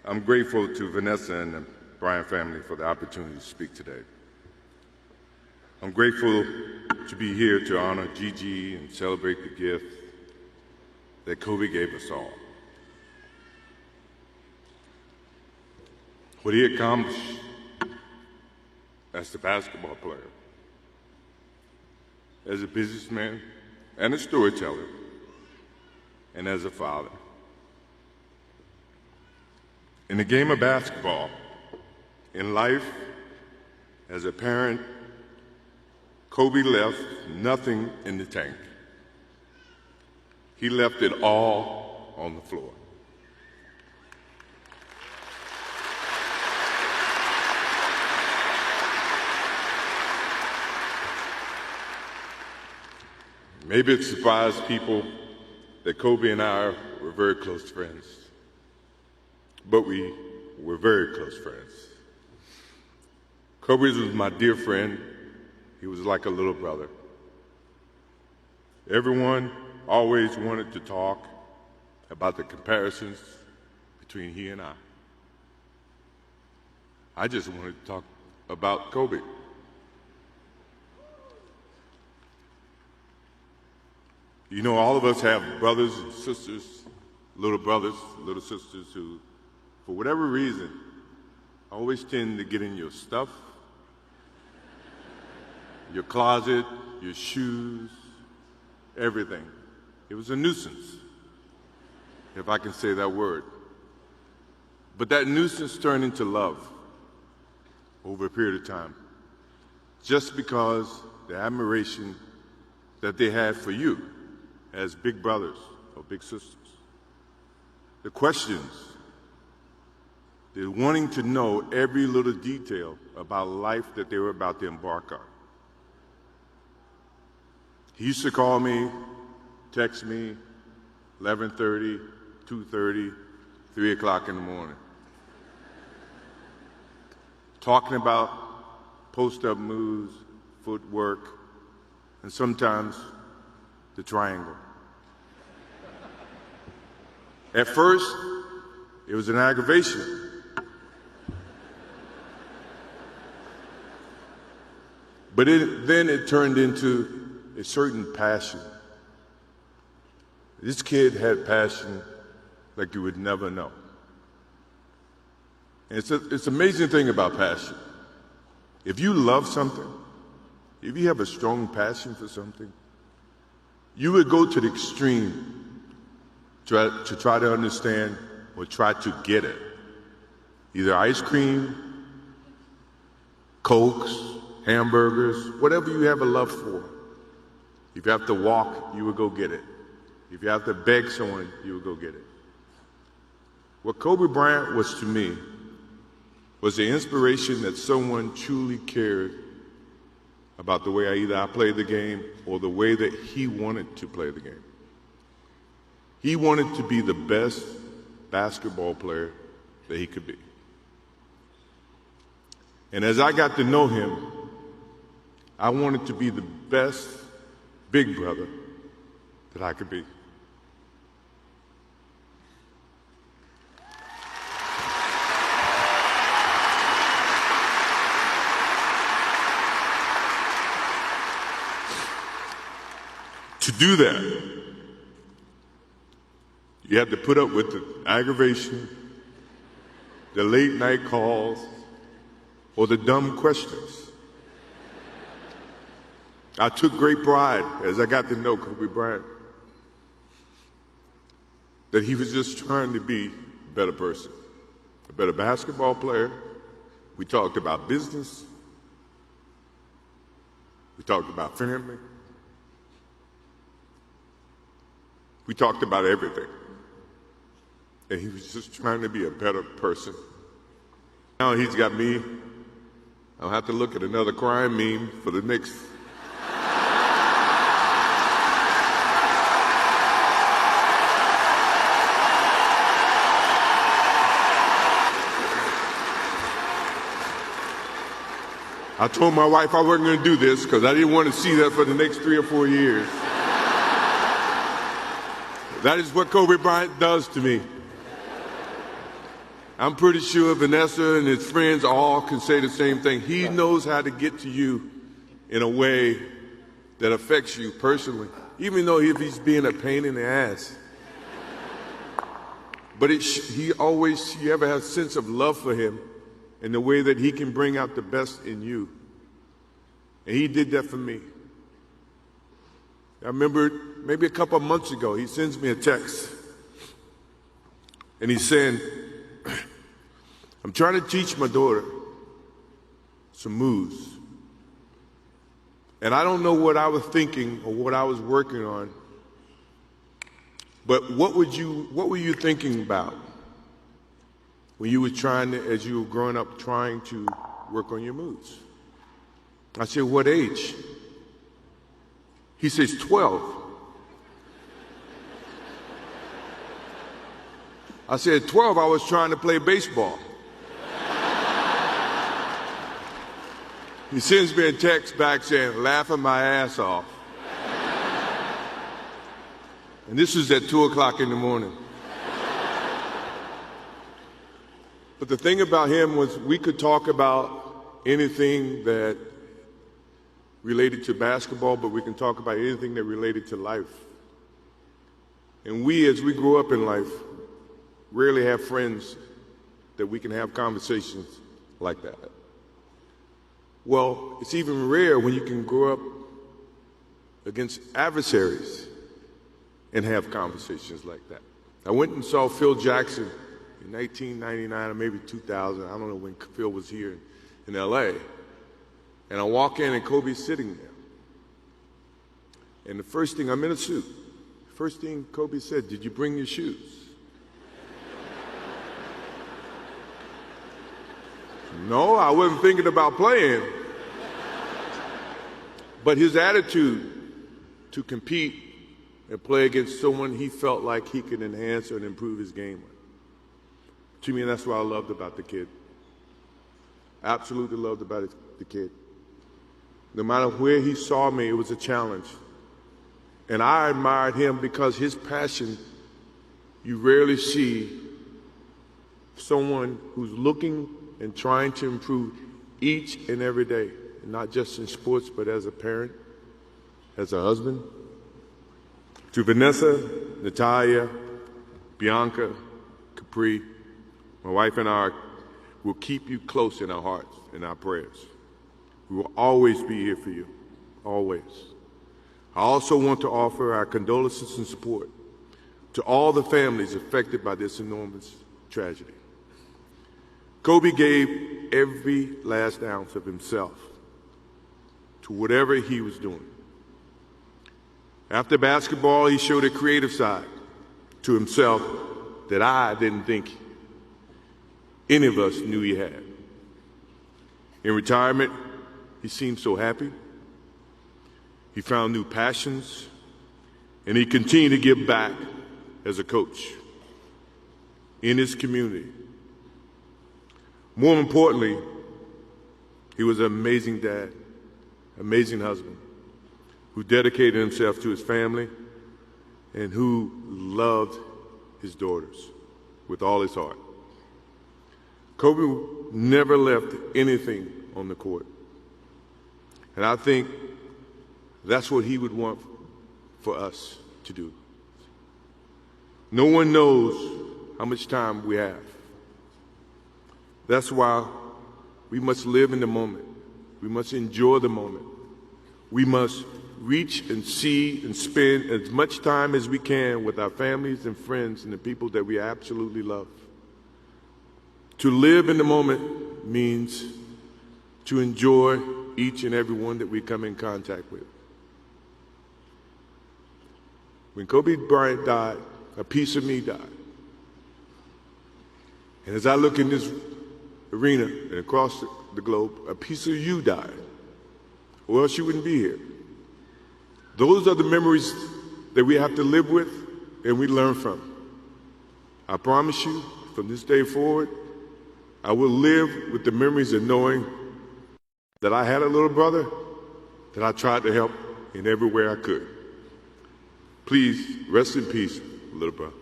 I'm grateful to Vanessa and the Bryant family for the opportunity to speak today. I'm grateful to be here to honor Gigi and celebrate the gift that Kobe gave us all. What he accomplished as a basketball player, as a businessman and a storyteller, and as a father. In the game of basketball, in life, as a parent, Kobe left nothing in the tank. He left it all on the floor. Maybe it surprised people that Kobe and I were very close friends, but we were very close friends. Kobe was my dear friend. He was like a little brother. Everyone always wanted to talk about the comparisons between he and I. I just wanted to talk about Kobe. You know, all of us have brothers and sisters, little brothers, little sisters who, for whatever reason, always tend to get in your stuff, your closet, your shoes, everything. It was a nuisance, if I can say that word. But that nuisance turned into love over a period of time, just because the admiration that they had for you as big brothers or big sisters. The questions, the wanting to know every little detail about life that they were about to embark on. He used to call me, text me, 11:30, 2:30, 3 o'clock in the morning, talking about post-up moves, footwork, and sometimes the triangle. At first, it was an aggravation. But then it turned into a certain passion. This kid had passion like you would never know. And it's an amazing thing about passion. If you love something, if you have a strong passion for something, you would go to the extreme to try to understand or try to get it. Either ice cream, Cokes, hamburgers, whatever you have a love for. If you have to walk, you would go get it. If you have to beg someone, you would go get it. What Kobe Bryant was to me was the inspiration that someone truly cared about the way I played the game or the way that he wanted to play the game. He wanted to be the best basketball player that he could be. And as I got to know him, I wanted to be the best big brother that I could be. To do that, you have to put up with the aggravation, the late night calls, or the dumb questions. I took great pride as I got to know Kobe Bryant that he was just trying to be a better person, a better basketball player. We talked about business. We talked about family. We talked about everything. And he was just trying to be a better person. Now he's got me. I'll have to look at another crime meme for the next. I told my wife I wasn't going to do this because I didn't want to see that for the next 3 or 4 years. That is what Kobe Bryant does to me. I'm pretty sure Vanessa and his friends all can say the same thing. He knows how to get to you in a way that affects you personally, even though if he's being a pain in the ass. But you ever have a sense of love for him in the way that he can bring out the best in you. And he did that for me. I remember maybe a couple of months ago, he sends me a text. And he's saying, I'm trying to teach my daughter some moves. And I don't know what I was thinking or what I was working on. But what were you thinking about when you were as you were growing up, trying to work on your moves? I said, what age? He says, 12. I said, 12, I was trying to play baseball. He sends me a text back saying, laughing my ass off. And this was at 2 o'clock in the morning. But the thing about him was we could talk about anything that related to basketball, but we can talk about anything that related to life. And we, as we grow up in life, rarely have friends that we can have conversations like that. Well, it's even rare when you can grow up against adversaries and have conversations like that. I went and saw Phil Jackson in 1999 or maybe 2000. I don't know when Phil was here in LA. And I walk in and Kobe's sitting there. And the first thing, I'm in a suit. First thing Kobe said, did you bring your shoes? No, I wasn't thinking about playing. But his attitude to compete and play against someone he felt like he could enhance and improve his game with. To me, that's what I loved about the kid. Absolutely loved about the kid. No matter where he saw me, it was a challenge. And I admired him because his passion, you rarely see someone who's looking and trying to improve each and every day, not just in sports, but as a parent, as a husband. To Vanessa, Natalia, Bianca, Capri, my wife and I will keep you close in our hearts and our prayers. We will always be here for you, always. I also want to offer our condolences and support to all the families affected by this enormous tragedy. Kobe gave every last ounce of himself to whatever he was doing. After basketball, he showed a creative side to himself that I didn't think any of us knew he had. In retirement, he seemed so happy. He found new passions, and he continued to give back as a coach in his community. More importantly, he was an amazing dad, amazing husband, who dedicated himself to his family and who loved his daughters with all his heart. Kobe never left anything on the court. And I think that's what he would want for us to do. No one knows how much time we have. That's why we must live in the moment. We must enjoy the moment. We must reach and see and spend as much time as we can with our families and friends and the people that we absolutely love. To live in the moment means to enjoy each and every one that we come in contact with. When Kobe Bryant died, a piece of me died. And as I look in this arena and across the globe, a piece of you died, or else you wouldn't be here. Those are the memories that we have to live with and we learn from. I promise you, from this day forward, I will live with the memories of knowing that I had a little brother that I tried to help in every way I could. Please rest in peace, little brother.